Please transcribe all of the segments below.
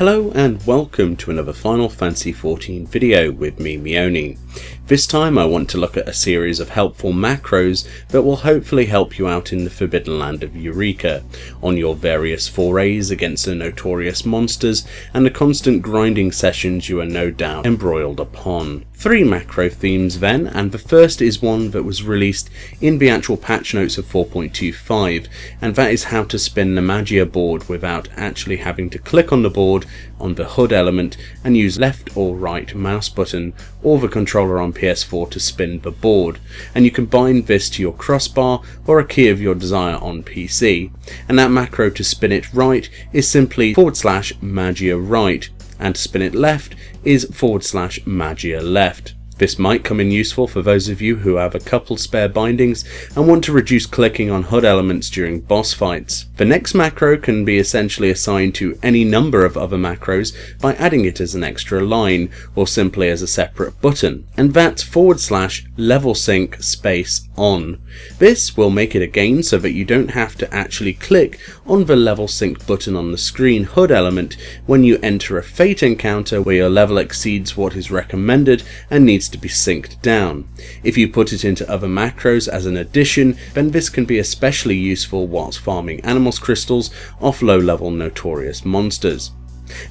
Hello and welcome to another Final Fantasy XIV video with me, Meoni. This time I want to look at a series of helpful macros that will hopefully help you out in the forbidden land of Eureka, on your various forays against the notorious monsters and the constant grinding sessions you are no doubt embroiled upon. 3 macro themes then, and the first is one that was released in the actual patch notes of 4.25, and that is how to spin the Magiaboard without actually having to click on the board on the HUD element and use left or right mouse button or the controller on PS4 to spin the board, and you can bind this to your crossbar or a key of your desire on PC, and that macro to spin it right is simply /magiaright, and to spin it left is /magialeft. This might come in useful for those of you who have a couple spare bindings and want to reduce clicking on HUD elements during boss fights. The next macro can be essentially assigned to any number of other macros by adding it as an extra line or simply as a separate button, and that's /Levelsync space on. This will make it again so that you don't have to actually click on the Levelsync button on the screen HUD element when you enter a fate encounter where your level exceeds what is recommended and needs to be synced down. If you put it into other macros as an addition, then this can be especially useful whilst farming animals crystals off low level notorious monsters.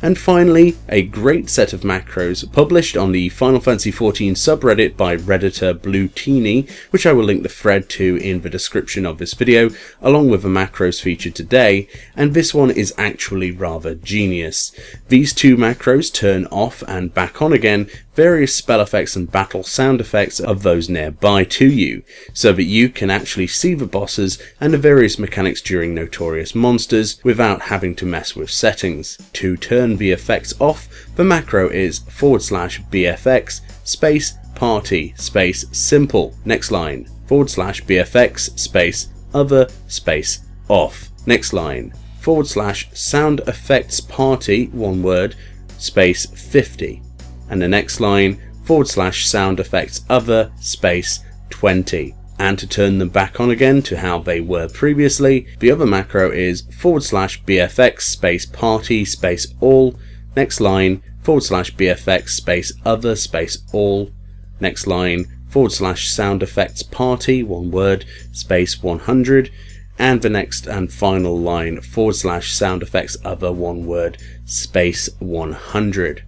And finally, a great set of macros published on the Final Fantasy XIV subreddit by Redditor Bluetini, which I will link the thread to in the description of this video, along with the macros featured today, and this one is actually rather genius. These 2 macros turn off and back on again various spell effects and battle sound effects of those nearby to you, so that you can actually see the bosses and the various mechanics during notorious monsters without having to mess with settings. To turn the effects off, the macro is /BFX space party space simple, next line, /BFX space other space off, next line, /soundeffectsparty, one word, space 50, and the next line, /soundeffectsother space 20. And to turn them back on again to how they were previously, the other macro is /BFX space party space all, next line, /BFX space other space all, next line, /soundeffectsparty, one word, space 100, and the next and final line, /soundeffectsother, one word, space 100.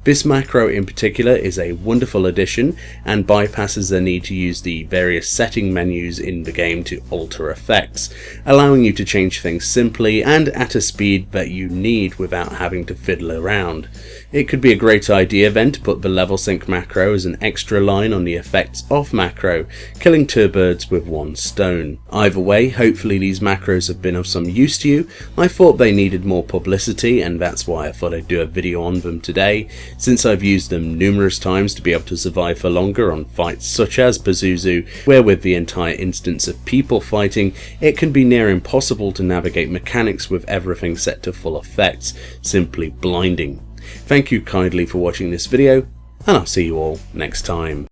This macro in particular is a wonderful addition and bypasses the need to use the various setting menus in the game to alter effects, allowing you to change things simply and at a speed that you need without having to fiddle around. It could be a great idea then to put the Levelsync macro as an extra line on the effects off macro, killing 2 birds with 1 stone. Either way, hopefully these macros have been of some use to you. I thought they needed more publicity, and that's why I thought I'd do a video on them today, since I've used them numerous times to be able to survive for longer on fights such as Pazuzu, where with the entire instance of people fighting, it can be near impossible to navigate mechanics with everything set to full effects, simply blinding. Thank you kindly for watching this video, and I'll see you all next time.